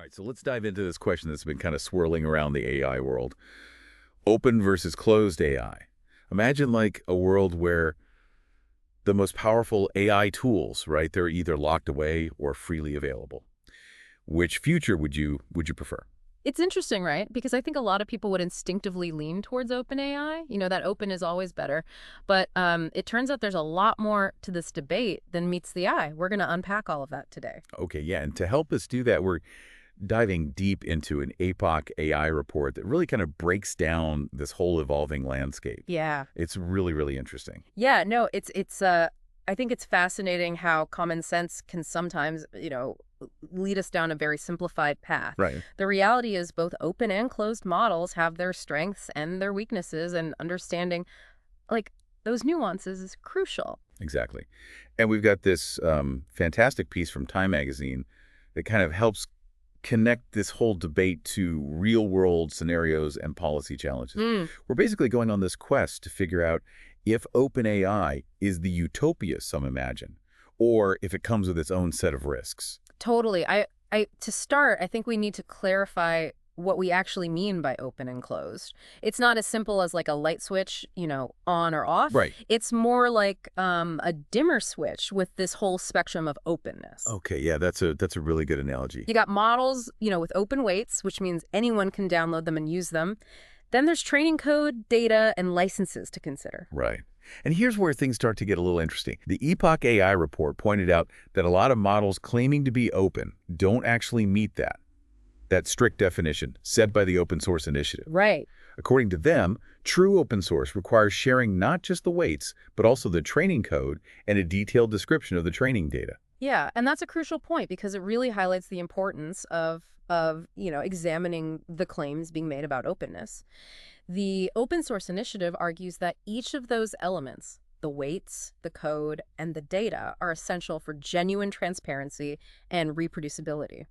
All right, so let's dive into this question that's been kind of swirling around the AI world. Open versus closed AI. Imagine like a world where the most powerful AI tools, right, they're either locked away or freely available. Which future would you prefer? It's interesting, right? Because I think a lot of people would instinctively lean towards open AI. That open is always better. But it turns out there's a lot more to this debate than meets the eye. We're going to unpack all of that today. Okay, yeah, and to help us do that, we're diving deep into an Epoch AI report that really kind of breaks down this whole evolving landscape. Yeah. It's really, really interesting. Yeah, no, I think it's fascinating how common sense can sometimes, lead us down a very simplified path. Right. The reality is both open and closed models have their strengths and their weaknesses, and understanding like those nuances is crucial. Exactly. And we've got this fantastic piece from Time Magazine that kind of helps connect this whole debate to real-world scenarios and policy challenges. Mm, We're basically going on this quest to figure out if OpenAI is the utopia some imagine, or if it comes with its own set of risks. totally. To start, I think we need to clarify what we actually mean by open and closed. It's not as simple as like a light switch, on or off. Right. It's more like a dimmer switch with this whole spectrum of openness. Okay, yeah, that's a really good analogy. You got models, with open weights, which means anyone can download them and use them. Then there's training code, data, and licenses to consider. Right. And here's where things start to get a little interesting. The Epoch AI report pointed out that a lot of models claiming to be open don't actually meet that strict definition set by the Open Source Initiative. Right. According to them, true open source requires sharing not just the weights, but also the training code and a detailed description of the training data. Yeah, and that's a crucial point because it really highlights the importance of examining the claims being made about openness. The Open Source Initiative argues that each of those elements, the weights, the code, and the data, are essential for genuine transparency and reproducibility.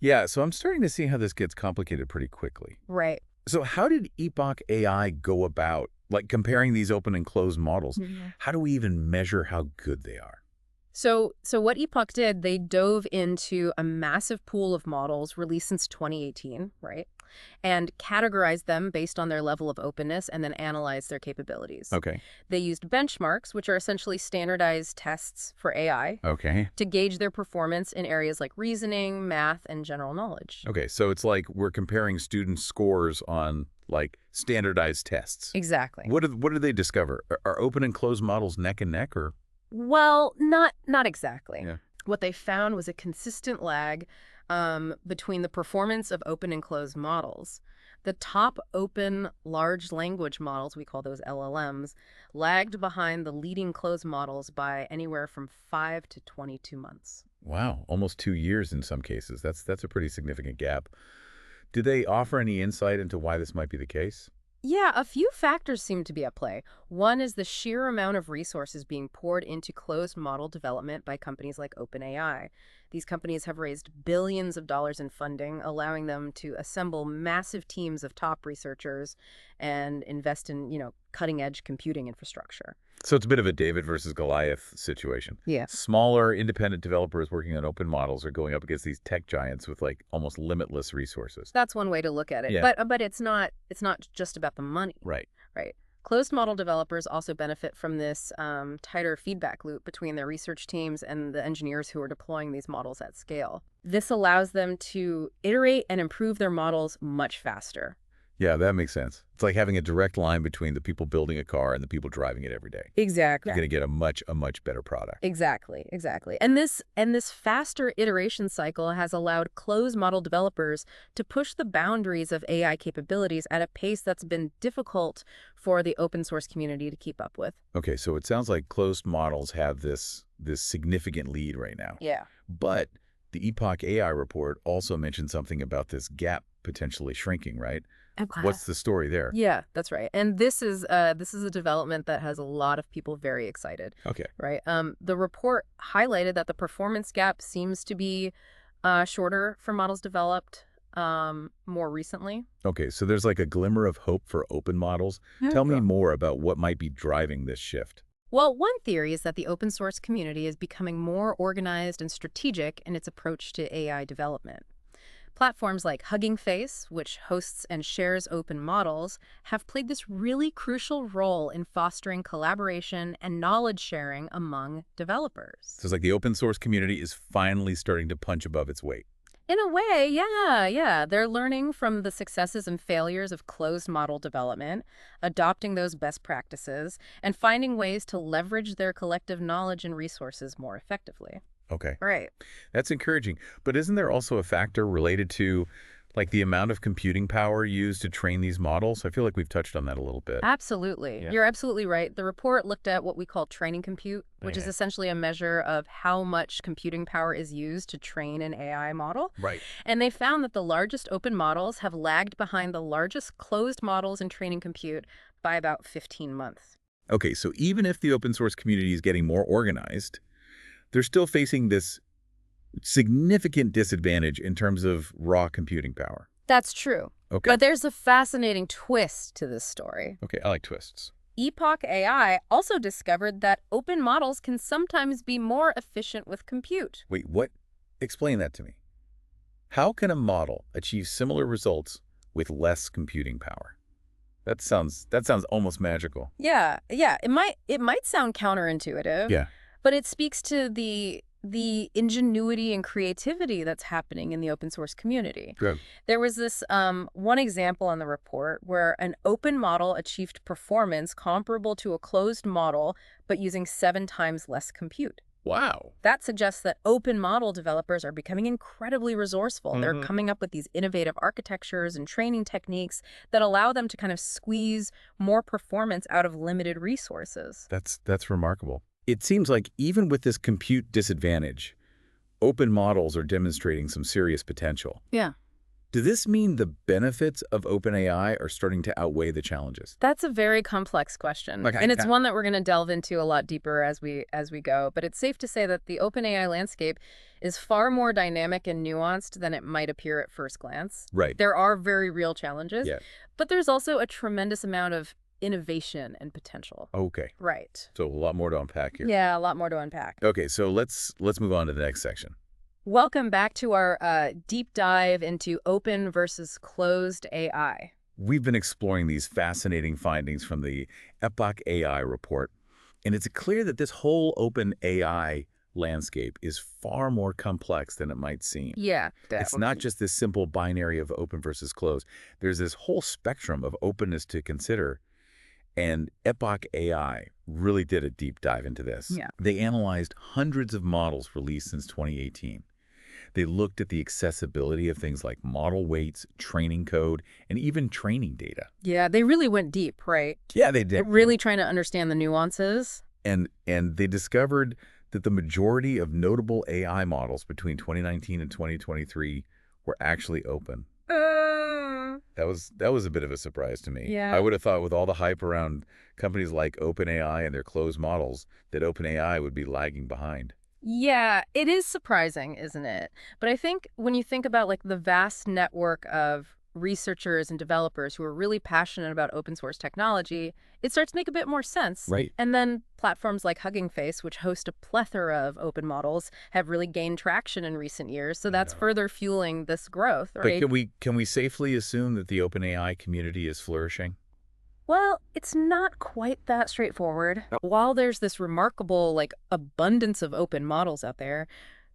Yeah, so I'm starting to see how this gets complicated pretty quickly. Right. So how did Epoch AI go about, like, comparing these open and closed models? Mhm. How do we even measure how good they are? So what Epoch did, they dove into a massive pool of models released since 2018, right? And categorized them based on their level of openness and then analyzed their capabilities. Okay. They used benchmarks, which are essentially standardized tests for AI, Okay. to gauge their performance in areas like reasoning, math, and general knowledge. Okay, so it's like we're comparing students' scores on, like, standardized tests. Exactly. What did they discover? Are open and closed models neck and neck, or? Well, not exactly. Yeah. What they found was a consistent lag between the performance of open and closed models. The top open large language models, we call those LLMs, lagged behind the leading closed models by anywhere from 5 to 22 months. Wow, almost 2 years in some cases. That's a pretty significant gap. Did they offer any insight into why this might be the case? Yeah, a few factors seem to be at play. One is the sheer amount of resources being poured into closed model development by companies like OpenAI. These companies have raised billions of dollars in funding, allowing them to assemble massive teams of top researchers and invest in, cutting-edge computing infrastructure. So it's a bit of a David versus Goliath situation. Yeah. Smaller, independent developers working on open models are going up against these tech giants with, like, almost limitless resources. That's one way to look at it. Yeah. But it's not just about the money, Right. right? Closed model developers also benefit from this tighter feedback loop between their research teams and the engineers who are deploying these models at scale. This allows them to iterate and improve their models much faster. Yeah, that makes sense. It's like having a direct line between the people building a car and the people driving it every day. Exactly. You're going to get a much better product. Exactly. And this faster iteration cycle has allowed closed model developers to push the boundaries of AI capabilities at a pace that's been difficult for the open source community to keep up with. Okay, so it sounds like closed models have this significant lead right now. Yeah. But the Epoch AI report also mentioned something about this gap potentially shrinking, right? Okay. What's the story there? Yeah, that's right. And this is a development that has a lot of people very excited, Okay. right? The report highlighted that the performance gap seems to be shorter for models developed more recently. Okay, so there's like a glimmer of hope for open models. Tell me more about what might be driving this shift. Well, one theory is that the open source community is becoming more organized and strategic in its approach to AI development. Platforms like Hugging Face, which hosts and shares open models, have played this really crucial role in fostering collaboration and knowledge sharing among developers. So it's like the open source community is finally starting to punch above its weight. In a way, yeah. They're learning from the successes and failures of closed model development, adopting those best practices, and finding ways to leverage their collective knowledge and resources more effectively. Okay. Right. That's encouraging. But isn't there also a factor related to like the amount of computing power used to train these models? I feel like we've touched on that a little bit. Absolutely. Yeah. You're absolutely right. The report looked at what we call training compute, which is Yeah. essentially a measure of how much computing power is used to train an AI model. Right. And they found that the largest open models have lagged behind the largest closed models in training compute by about 15 months. Okay, so even if the open source community is getting more organized, they're still facing this significant disadvantage in terms of raw computing power. That's true. Okay. But there's a fascinating twist to this story. Okay, I like twists. Epoch AI also discovered that open models can sometimes be more efficient with compute. Wait, what? Explain that to me. How can a model achieve similar results with less computing power? That sounds almost magical. Yeah. It might sound counterintuitive. Yeah. But it speaks to the ingenuity and creativity that's happening in the open source community. Good. There was this one example in the report where an open model achieved performance comparable to a closed model, but using 7 times less compute. Wow. That suggests that open model developers are becoming incredibly resourceful. They're coming up with these innovative architectures and training techniques that allow them to kind of squeeze more performance out of limited resources. That's remarkable. It seems like even with this compute disadvantage, open models are demonstrating some serious potential. Yeah. Does this mean the benefits of OpenAI are starting to outweigh the challenges? That's a very complex question, and it's one that we're going to delve into a lot deeper as we go. But it's safe to say that the OpenAI landscape is far more dynamic and nuanced than it might appear at first glance. Right. There are very real challenges, Yeah. but there's also a tremendous amount of innovation and potential. Okay. Right. So a lot more to unpack here. Yeah, a lot more to unpack. Okay, so let's move on to the next section. Welcome back to our deep dive into open versus closed AI. We've been exploring these fascinating findings from the Epoch AI report, and it's clear that this whole open AI landscape is far more complex than it might seem. Yeah. It's not just this simple binary of open versus closed. There's this whole spectrum of openness to consider, and Epoch AI really did a deep dive into this. Yeah. They analyzed hundreds of models released since 2018. They looked at the accessibility of things like model weights, training code, and even training data. Yeah, they really went deep, right? Yeah, they did. They're really trying to understand the nuances. And they discovered that the majority of notable AI models between 2019 and 2023 were actually open. That was a bit of a surprise to me. Yeah. I would have thought with all the hype around companies like OpenAI and their closed models that OpenAI would be lagging behind. Yeah, it is surprising, isn't it? But I think when you think about like the vast network of researchers and developers who are really passionate about open source technology, it starts to make a bit more sense. Right. And then platforms like Hugging Face, which host a plethora of open models, have really gained traction in recent years. So that's further fueling this growth, right? But can we safely assume that the OpenAI community is flourishing? Well, it's not quite that straightforward. While there's this remarkable, like, abundance of open models out there,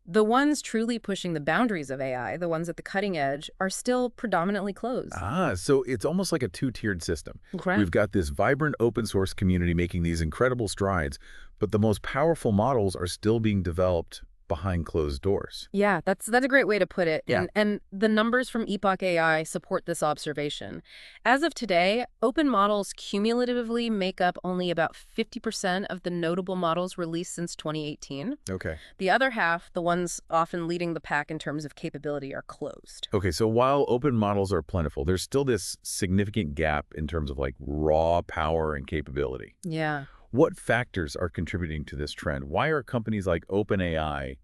the ones truly pushing the boundaries of AI, the ones at the cutting edge, are still predominantly closed. So it's almost like a two-tiered system. Correct. We've got this vibrant open source community making these incredible strides, but the most powerful models are still being developed behind closed doors. Yeah, that's a great way to put it. Yeah. And the numbers from Epoch AI support this observation. As of today, open models cumulatively make up only about 50% of the notable models released since 2018. Okay. The other half, the ones often leading the pack in terms of capability, are closed. Okay, so while open models are plentiful, there's still this significant gap in terms of like raw power and capability. Yeah. What factors are contributing to this trend? Why are companies like OpenAI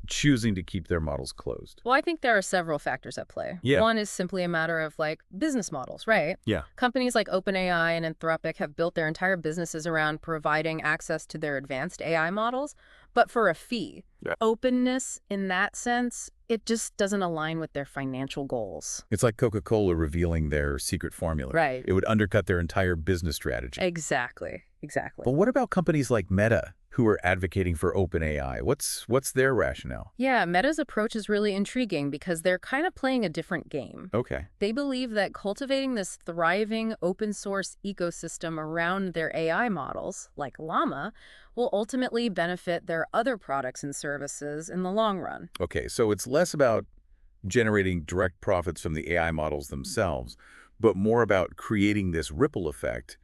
choosing to keep their models closed? Well, I think there are several factors at play. Yeah. One is simply a matter of like business models, right? Yeah. Companies like OpenAI and Anthropic have built their entire businesses around providing access to their advanced AI models, but for a fee. Yeah. Openness in that sense it just doesn't align with their financial goals. It's like Coca-Cola revealing their secret formula. Right. It would undercut their entire business strategy. Exactly. But what about companies like Meta who are advocating for OpenAI? What's their rationale? Yeah, Meta's approach is really intriguing because they're kind of playing a different game. Okay. They believe that cultivating this thriving open source ecosystem around their AI models, like Llama, will ultimately benefit their other products and services in the long run. Okay, so it's less about generating direct profits from the AI models themselves, but more about creating this ripple effect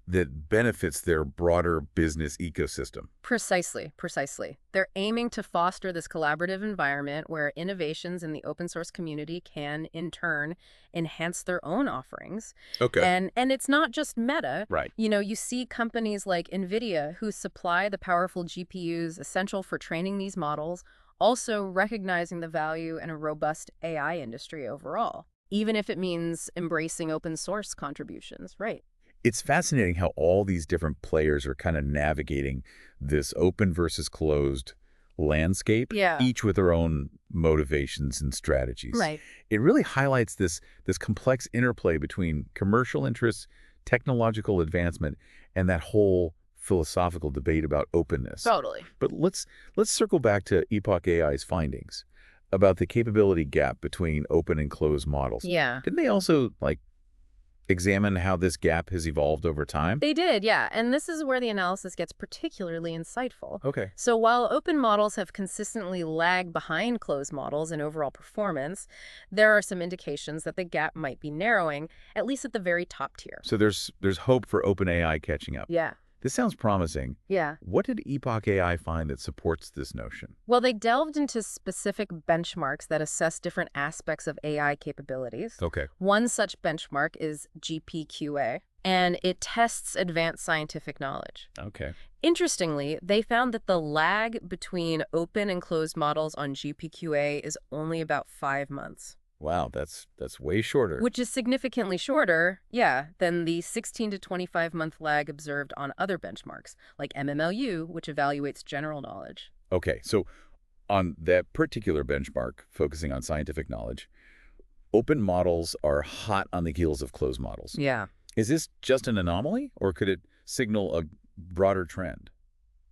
that benefits their broader business ecosystem. Precisely, precisely. They're aiming to foster this collaborative environment where innovations in the open source community can, in turn, enhance their own offerings. Okay. And it's not just Meta. Right. You see companies like NVIDIA who supply the powerful GPUs essential for training these models, also recognizing the value in a robust AI industry overall, even if it means embracing open source contributions, right? It's fascinating how all these different players are kind of navigating this open versus closed landscape, Yeah. each with their own motivations and strategies. Right. It really highlights this complex interplay between commercial interests, technological advancement, and that whole philosophical debate about openness. Totally. But let's circle back to Epoch AI's findings about the capability gap between open and closed models. Yeah. Didn't they also examine how this gap has evolved over time? They did, yeah. And this is where the analysis gets particularly insightful. Okay. So while open models have consistently lagged behind closed models in overall performance, there are some indications that the gap might be narrowing, at least at the very top tier. So there's hope for OpenAI catching up. Yeah. This sounds promising. Yeah. What did Epoch AI find that supports this notion? Well, they delved into specific benchmarks that assess different aspects of AI capabilities. Okay. One such benchmark is GPQA, and it tests advanced scientific knowledge. Okay. Interestingly, they found that the lag between open and closed models on GPQA is only about 5 months. Wow, that's way shorter. Which is significantly shorter, yeah, than the 16 to 25-month lag observed on other benchmarks, like MMLU, which evaluates general knowledge. Okay, so on that particular benchmark, focusing on scientific knowledge, open models are hot on the heels of closed models. Yeah. Is this just an anomaly, or could it signal a broader trend?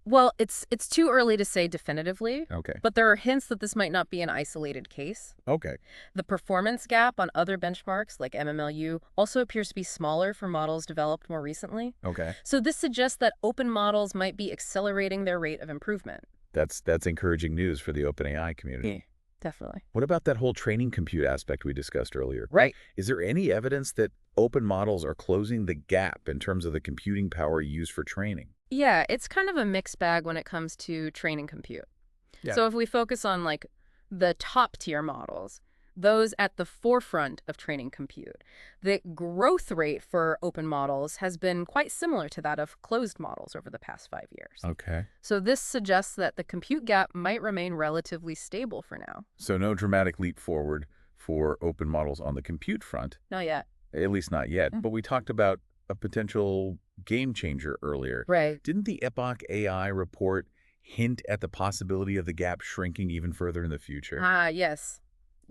Well, it's too early to say definitively, Okay. but there are hints that this might not be an isolated case. Okay. The performance gap on other benchmarks, like MMLU, also appears to be smaller for models developed more recently. Okay. So this suggests that open models might be accelerating their rate of improvement. That's encouraging news for the OpenAI community. Yeah, definitely. What about that whole training compute aspect we discussed earlier? Right. Is there any evidence that open models are closing the gap in terms of the computing power used for training? Yeah, it's kind of a mixed bag when it comes to training compute. Yeah. So if we focus on the top tier models, those at the forefront of training compute, the growth rate for open models has been quite similar to that of closed models over the past 5 years. Okay. So this suggests that the compute gap might remain relatively stable for now. So no dramatic leap forward for open models on the compute front, Not yet. at least not yet. Yeah. But we talked about a potential game changer earlier. Right. Didn't the Epoch AI report hint at the possibility of the gap shrinking even further in the future? Yes.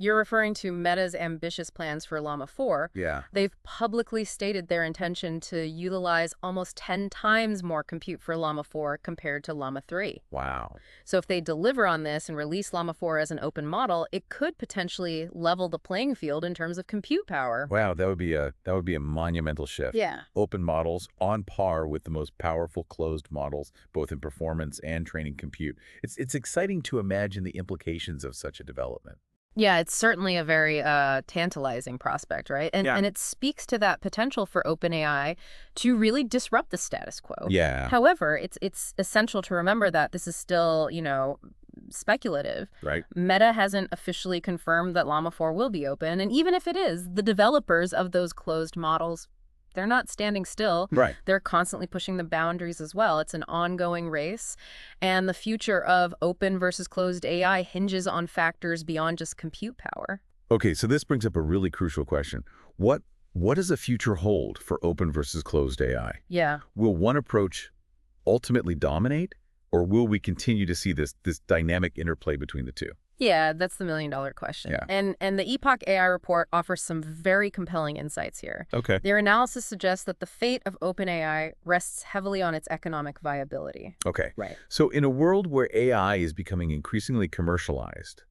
You're referring to Meta's ambitious plans for Llama 4. Yeah. They've publicly stated their intention to utilize almost 10 times more compute for Llama 4 compared to Llama 3. Wow. So if they deliver on this and release Llama 4 as an open model, it could potentially level the playing field in terms of compute power. Wow, that would be a monumental shift. Yeah. Open models on par with the most powerful closed models, both in performance and training compute. It's exciting to imagine the implications of such a development. Yeah, it's certainly a very tantalizing prospect, right? And Yeah. and it speaks to that potential for OpenAI to really disrupt the status quo. Yeah. However, it's essential to remember that this is still, speculative. Right. Meta hasn't officially confirmed that Llama 4 will be open, and even if it is, the developers of those closed models, they're not standing still. Right. They're constantly pushing the boundaries as well. It's an ongoing race, and the future of open versus closed AI hinges on factors beyond just compute power. Okay, so this brings up a really crucial question. What does the future hold for open versus closed AI? Yeah. Will one approach ultimately dominate, or will we continue to see this dynamic interplay between the two? Yeah, that's the million-dollar question. Yeah. And the Epoch AI report offers some very compelling insights here. Okay. Their analysis suggests that the fate of OpenAI rests heavily on its economic viability. Okay. Right. So in a world where AI is becoming increasingly commercialized,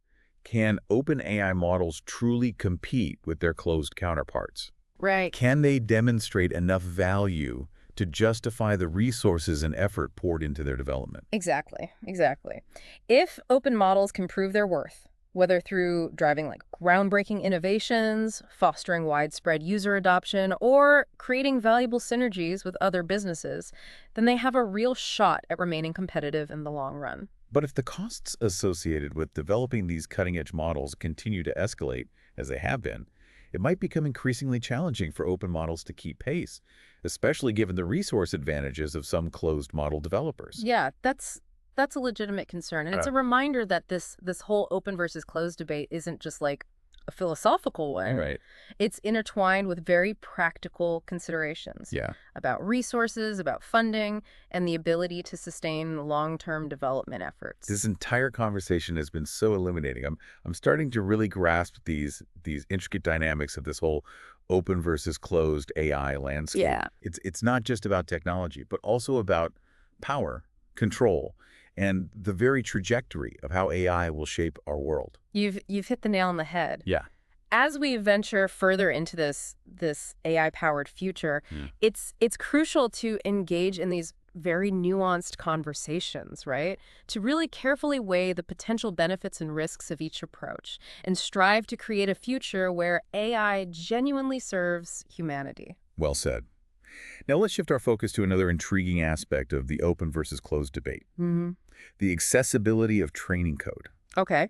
can open AI models truly compete with their closed counterparts? Right. Can they demonstrate enough value to justify the resources and effort poured into their development? Exactly. Exactly. If open models can prove their worth, whether through driving groundbreaking innovations, fostering widespread user adoption, or creating valuable synergies with other businesses, then they have a real shot at remaining competitive in the long run. But if the costs associated with developing these cutting-edge models continue to escalate, as they have been, it might become increasingly challenging for open models to keep pace, especially given the resource advantages of some closed model developers. Yeah, that's a legitimate concern, and it's Uh, a reminder that this whole open versus closed debate isn't just a philosophical one. right. It's intertwined with very practical considerations Yeah. about resources, about funding, and the ability to sustain long-term development efforts. This entire conversation has been so illuminating. I'm starting to really grasp these intricate dynamics of this whole open versus closed AI landscape. Yeah. It's not just about technology, but also about power, control, and the very trajectory of how AI will shape our world. You've hit the nail on the head. Yeah. As we venture further into this AI-powered future, Yeah. it's crucial to engage in these very nuanced conversations, right? To really carefully weigh the potential benefits and risks of each approach and strive to create a future where AI genuinely serves humanity. Well said. Now let's shift our focus to another intriguing aspect of the open versus closed debate, Mm-hmm. the accessibility of training code. Okay.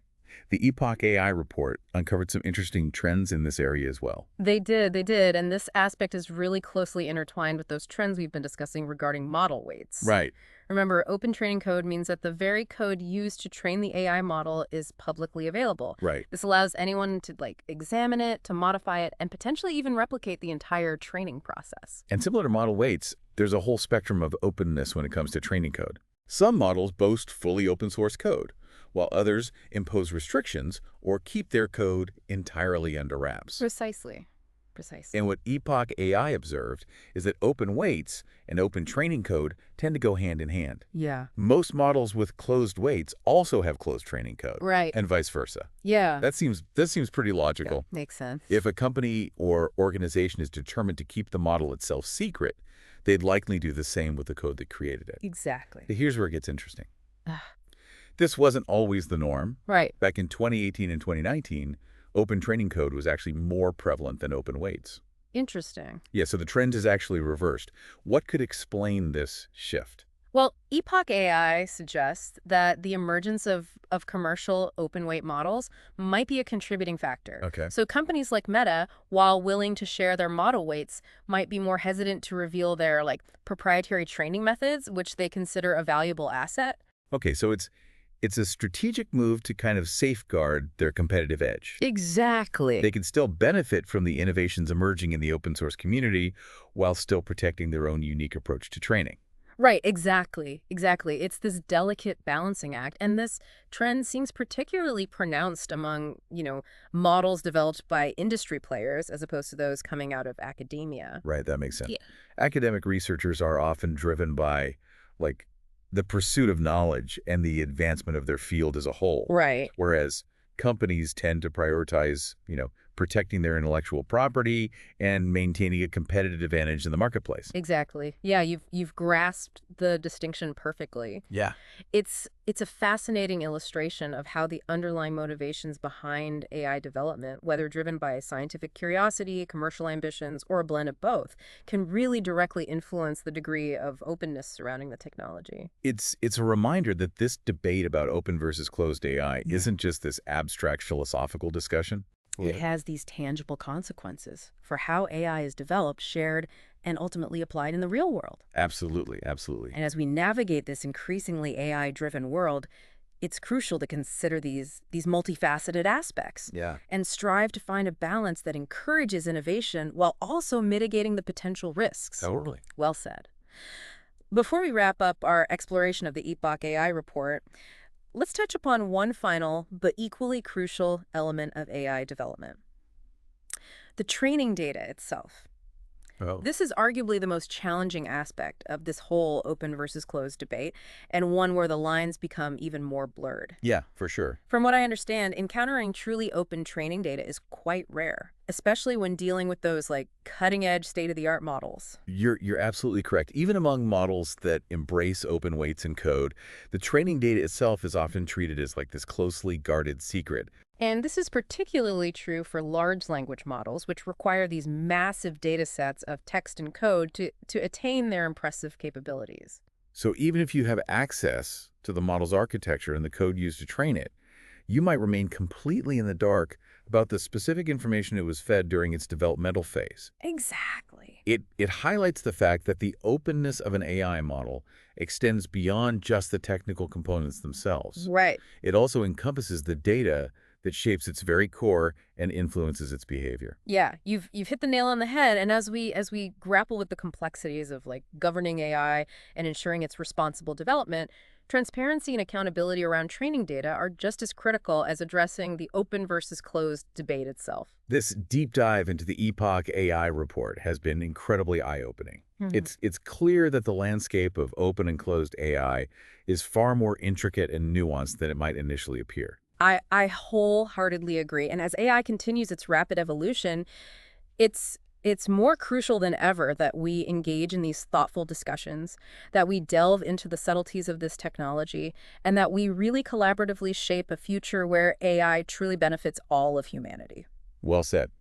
The Epoch AI report uncovered some interesting trends in this area as well. They did, and this aspect is really closely intertwined with those trends we've been discussing regarding model weights. Right. Remember, open training code means that the very code used to train the AI model is publicly available. Right. This allows anyone to examine it, to modify it, and potentially even replicate the entire training process. And similar to model weights, there's a whole spectrum of openness when it comes to training code. Some models boast fully open source code, while others impose restrictions or keep their code entirely under wraps. Precisely. Precisely. And what Epoch AI observed is that open weights and open training code tend to go hand in hand. Yeah. Most models with closed weights also have closed training code, Right. and vice versa. Yeah. That seems pretty logical. Makes sense. If a company or organization is determined to keep the model itself secret, they'd likely do the same with the code that created it. Exactly. Here's where it gets interesting. Ah. This wasn't always the norm. Right. Back in 2018 and 2019, open training code was actually more prevalent than open weights. Interesting. Yeah, so the trend is actually reversed. What could explain this shift? Well, Epoch AI suggests that the emergence of commercial open weight models might be a contributing factor. Okay. So companies like Meta, while willing to share their model weights, might be more hesitant to reveal their proprietary training methods, which they consider a valuable asset. Okay, so it's a strategic move to kind of safeguard their competitive edge. Exactly. They can still benefit from the innovations emerging in the open source community while still protecting their own unique approach to training. Right, exactly. Exactly. It's this delicate balancing act. And this trend seems particularly pronounced among, models developed by industry players as opposed to those coming out of academia. Right, that makes sense. Yeah. Academic researchers are often driven by, the pursuit of knowledge and the advancement of their field as a whole. Right. Whereas companies tend to prioritize, protecting their intellectual property and maintaining a competitive advantage in the marketplace. Exactly. Yeah, you've grasped the distinction perfectly. Yeah. It's a fascinating illustration of how the underlying motivations behind AI development, whether driven by scientific curiosity, commercial ambitions, or a blend of both, can really directly influence the degree of openness surrounding the technology. It's a reminder that this debate about open versus closed AI isn't just this abstract philosophical discussion. It has these tangible consequences for how AI is developed, shared, and ultimately applied in the real world. Absolutely, absolutely. And as we navigate this increasingly AI-driven world, it's crucial to consider these multifaceted aspects Yeah. and strive to find a balance that encourages innovation while also mitigating the potential risks. Totally. Well said. Before we wrap up our exploration of the Epoch AI report, let's touch upon one final but equally crucial element of AI development: the training data itself. Oh. This is arguably the most challenging aspect of this whole open versus closed debate, and one where the lines become even more blurred. Yeah, for sure. From what I understand, encountering truly open training data is quite rare, especially when dealing with those like cutting-edge state-of-the-art models. You're absolutely correct. Even among models that embrace open weights and code, the training data itself is often treated as like this closely guarded secret. And this is particularly true for large language models, which require these massive data sets of text and code to attain their impressive capabilities. So even if you have access to the model's architecture and the code used to train it, you might remain completely in the dark about the specific information it was fed during its developmental phase. Exactly. It highlights the fact that the openness of an AI model extends beyond just the technical components themselves. Right. It also encompasses the data that shapes its very core and influences its behavior. Yeah, you've hit the nail on the head. And as we grapple with the complexities of like governing AI and ensuring its responsible development, transparency and accountability around training data are just as critical as addressing the open versus closed debate itself. This deep dive into the Epoch AI report has been incredibly eye-opening. Mhm. It's clear that the landscape of open and closed AI is far more intricate and nuanced than it might initially appear. I wholeheartedly agree. And as AI continues its rapid evolution, it's more crucial than ever that we engage in these thoughtful discussions, that we delve into the subtleties of this technology, and that we really collaboratively shape a future where AI truly benefits all of humanity. Well said.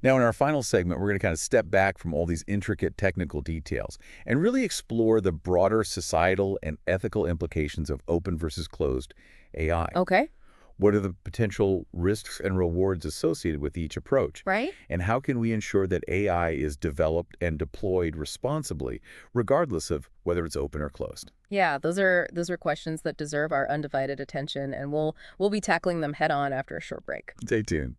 Now, in our final segment, we're going to kind of step back from all these intricate technical details and really explore the broader societal and ethical implications of open versus closed AI. Okay, What are the potential risks and rewards associated with each approach? right? And how can we ensure that AI is developed and deployed responsibly, regardless of whether it's open or closed? Yeah, those are questions that deserve our undivided attention, and we'll be tackling them head on after a short break. Stay tuned.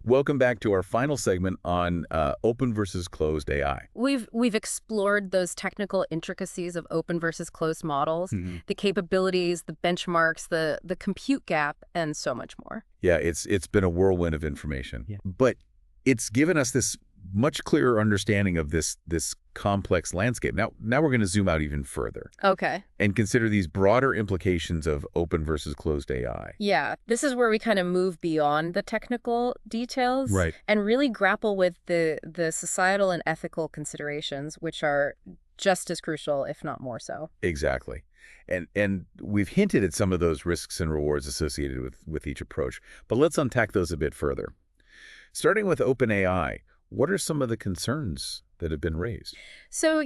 Welcome back to our final segment on open versus closed AI. We've explored those technical intricacies of open versus closed models, Mhm. the capabilities, the benchmarks, the compute gap, and so much more. Yeah, it's been a whirlwind of information. Yeah. But it's given us this much clearer understanding of this complex landscape. Now we're going to zoom out even further Okay. and consider these broader implications of open versus closed AI. Yeah, this is where we kind of move beyond the technical details Right. and really grapple with the societal and ethical considerations, which are just as crucial, if not more so. Exactly. And we've hinted at some of those risks and rewards associated with each approach, but let's unpack those a bit further. Starting with OpenAI, what are some of the concerns that have been raised? So,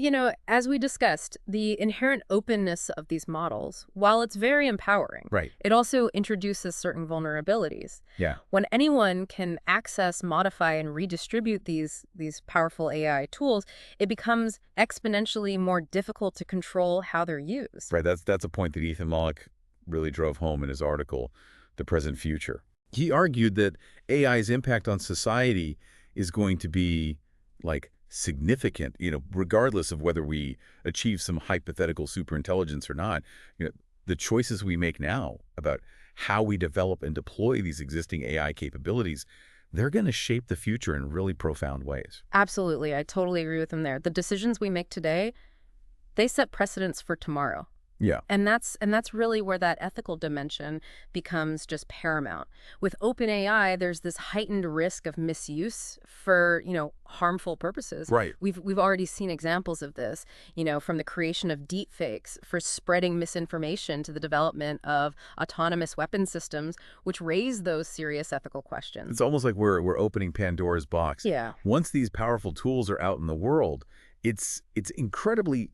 as we discussed, the inherent openness of these models, while it's very empowering, Right. it also introduces certain vulnerabilities. Yeah. When anyone can access, modify, and redistribute these powerful AI tools, it becomes exponentially more difficult to control how they're used. Right. That's a point that Ethan Mollick really drove home in his article, The Present Future. He argued that AI's impact on society is going to be like significant, regardless of whether we achieve some hypothetical superintelligence or not. You know, the choices we make now about how we develop and deploy these existing AI capabilities, they're going to shape the future in really profound ways. Absolutely. I totally agree with him there. The decisions we make today, they set precedents for tomorrow. Yeah. And that's really where that ethical dimension becomes just paramount. With OpenAI, there's this heightened risk of misuse for, harmful purposes. Right. We've already seen examples of this, from the creation of deepfakes for spreading misinformation to the development of autonomous weapon systems, which raise those serious ethical questions. It's almost like we're opening Pandora's box. Yeah. Once these powerful tools are out in the world, it's incredibly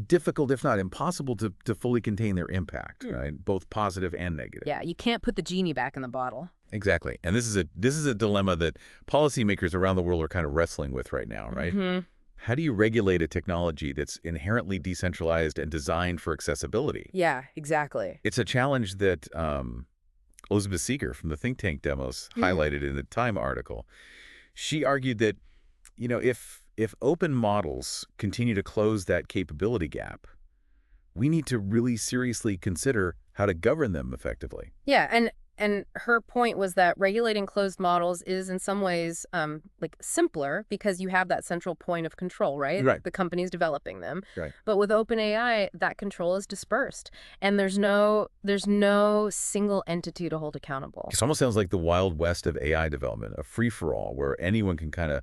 difficult, if not impossible, to fully contain their impact, right? Both positive and negative. Yeah, you can't put the genie back in the bottle. Exactly. And this is a dilemma that policymakers around the world are kind of wrestling with right now, right? Mhm. How do you regulate a technology that's inherently decentralized and designed for accessibility? Yeah, exactly. It's a challenge that Elizabeth Seeger from the think tank demos highlighted in the Time article. She argued that, if open models continue to close that capability gap, we need to really seriously consider how to govern them effectively. Yeah, and her point was that regulating closed models is in some ways like simpler because you have that central point of control, right? Right. The companies developing them. Right. But with OpenAI, that control is dispersed, and there's no single entity to hold accountable. It almost sounds like the Wild West of AI development, a free-for-all where anyone can kind of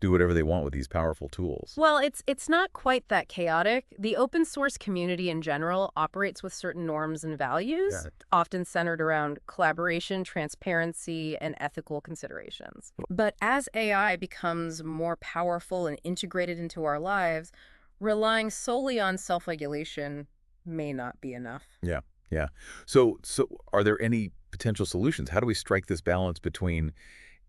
do whatever they want with these powerful tools. Well, it's not quite that chaotic. The open source community in general operates with certain norms and values, Yeah. often centered around collaboration, transparency, and ethical considerations. But as AI becomes more powerful and integrated into our lives, relying solely on self-regulation may not be enough. Yeah. Yeah. So are there any potential solutions? How do we strike this balance between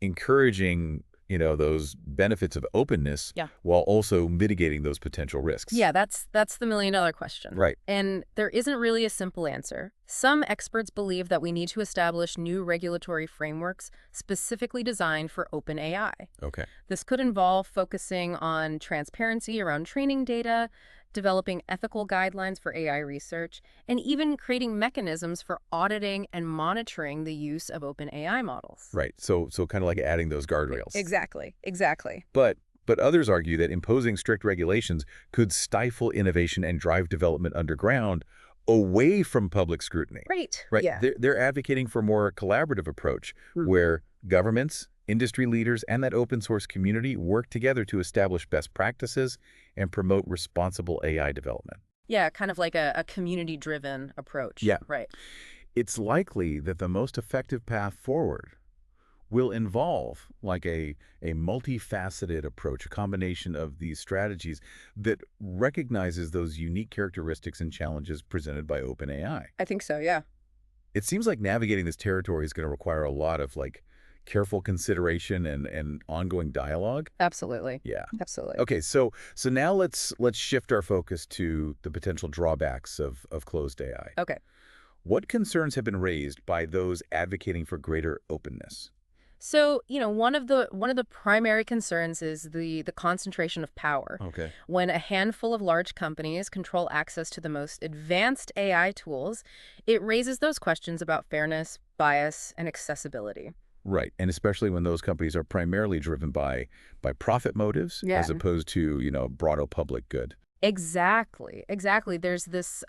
encouraging, those benefits of openness Yeah. while also mitigating those potential risks? Yeah, that's the million-dollar question. Right. And there isn't really a simple answer. Some experts believe that we need to establish new regulatory frameworks specifically designed for open AI. Okay. This could involve focusing on transparency around training data, developing ethical guidelines for AI research, and even creating mechanisms for auditing and monitoring the use of open AI models. Right. So kind of like adding those guardrails. Exactly, exactly. But others argue that imposing strict regulations could stifle innovation and drive development underground away from public scrutiny. Right. Right. Yeah. They're advocating for a more collaborative approach where governments, industry leaders, and that open source community work together to establish best practices and promote responsible AI development. Yeah, kind of like a community-driven approach. Yeah. Right. It's likely that the most effective path forward will involve like a multifaceted approach, a combination of these strategies that recognizes those unique characteristics and challenges presented by OpenAI. I think so, yeah. It seems like navigating this territory is going to require a lot of careful consideration and ongoing dialogue. Absolutely. Yeah. Absolutely. Okay, so now let's shift our focus to the potential drawbacks of closed AI. Okay. What concerns have been raised by those advocating for greater openness? So, one of the primary concerns is the concentration of power. Okay. When a handful of large companies control access to the most advanced AI tools, it raises those questions about fairness, bias, and accessibility. Right, and especially when those companies are primarily driven by profit motives Yeah. as opposed to, broader public good. Exactly. Exactly. There's this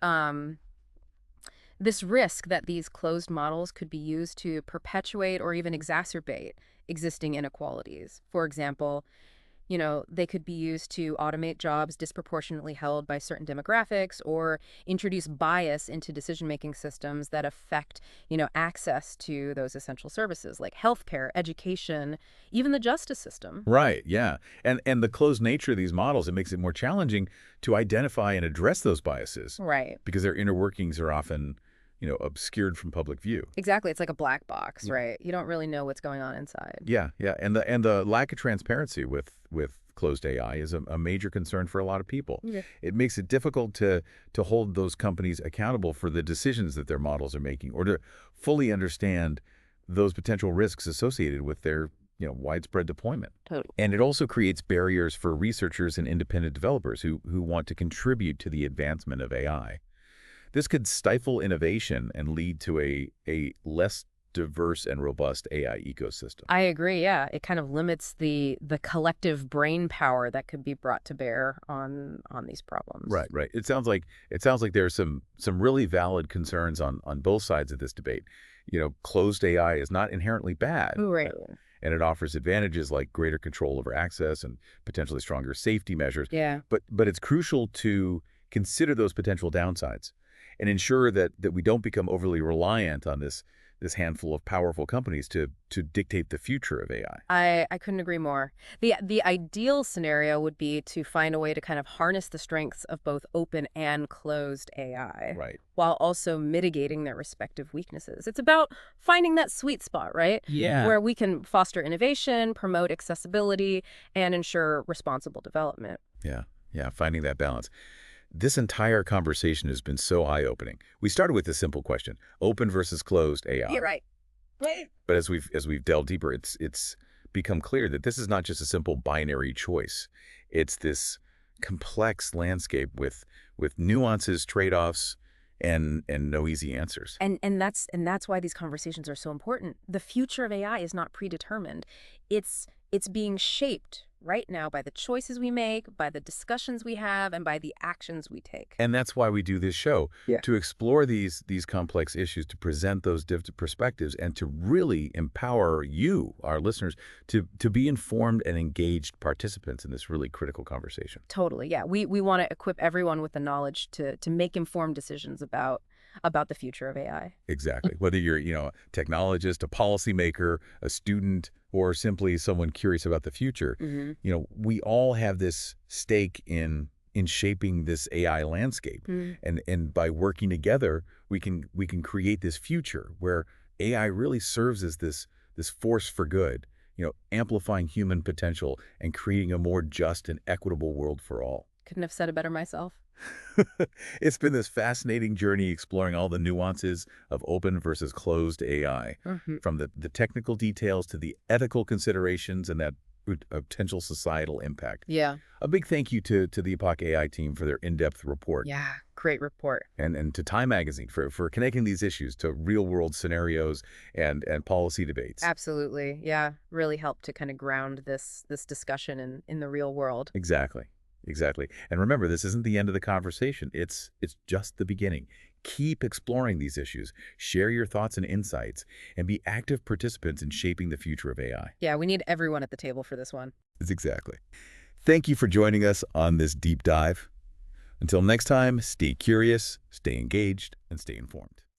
risk that these closed models could be used to perpetuate or even exacerbate existing inequalities. For example, they could be used to automate jobs disproportionately held by certain demographics or introduce bias into decision-making systems that affect, access to those essential services like healthcare, education, even the justice system. Right, yeah. And the closed nature of these models, it makes it more challenging to identify and address those biases Right. because their inner workings are often, obscured from public view. Exactly. It's like a black box, Yeah. right? You don't really know what's going on inside. Yeah, yeah. And the lack of transparency with closed AI is a major concern for a lot of people. Yeah. It makes it difficult to hold those companies accountable for the decisions that their models are making or to fully understand those potential risks associated with their widespread deployment. Totally. And it also creates barriers for researchers and independent developers who want to contribute to the advancement of AI. This could stifle innovation and lead to a less diverse and robust AI ecosystem. I agree. Yeah, it kind of limits the collective brain power that could be brought to bear on these problems. Right, right. It sounds like there's some really valid concerns on both sides of this debate. Closed AI is not inherently bad. Ooh, right. And it offers advantages like greater control over access and potentially stronger safety measures. Yeah. But it's crucial to consider those potential downsides and ensure that we don't become overly reliant on this handful of powerful companies to dictate the future of AI. I couldn't agree more. The ideal scenario would be to find a way to kind of harness the strengths of both open and closed AI. Right. While also mitigating their respective weaknesses. It's about finding that sweet spot, right? Yeah. Where we can foster innovation, promote accessibility, and ensure responsible development. Yeah. Yeah. Finding that balance. This entire conversation has been so eye-opening. We started with a simple question: open versus closed AI. You're right. Right. But as we've delved deeper, it's become clear that this is not just a simple binary choice. It's this complex landscape with nuances, trade-offs, and no easy answers. And that's why these conversations are so important. The future of AI is not predetermined. It's being shaped right now by the choices we make, by the discussions we have, and by the actions we take. And that's why we do this show, Yeah. to explore these complex issues, to present those different perspectives, and to really empower you, our listeners, to be informed and engaged participants in this really critical conversation. Totally. Yeah. We want to equip everyone with the knowledge to make informed decisions about the future of AI. Exactly. Whether you're, a technologist, a policymaker, a student, or simply someone curious about the future, Mm-hmm. we all have this stake in shaping this AI landscape. Mm. And by working together, we can create this future where AI really serves as this force for good, amplifying human potential and creating a more just and equitable world for all. Couldn't have said it better myself. It's been this fascinating journey exploring all the nuances of open versus closed AI, Hmm. from the technical details to the ethical considerations and that potential societal impact. Yeah. A big thank you to the Epoch AI team for their in-depth report, Yeah. Great report. and to Time Magazine for connecting these issues to real-world scenarios and policy debates. Absolutely. Yeah. Really helped to kind of ground this discussion in the real world. Exactly. Exactly. And remember, this isn't the end of the conversation. It's just the beginning. Keep exploring these issues, share your thoughts and insights, and be active participants in shaping the future of AI. Yeah, we need everyone at the table for this one. It's exactly. Thank you for joining us on this deep dive. Until next time, stay curious, stay engaged, and stay informed.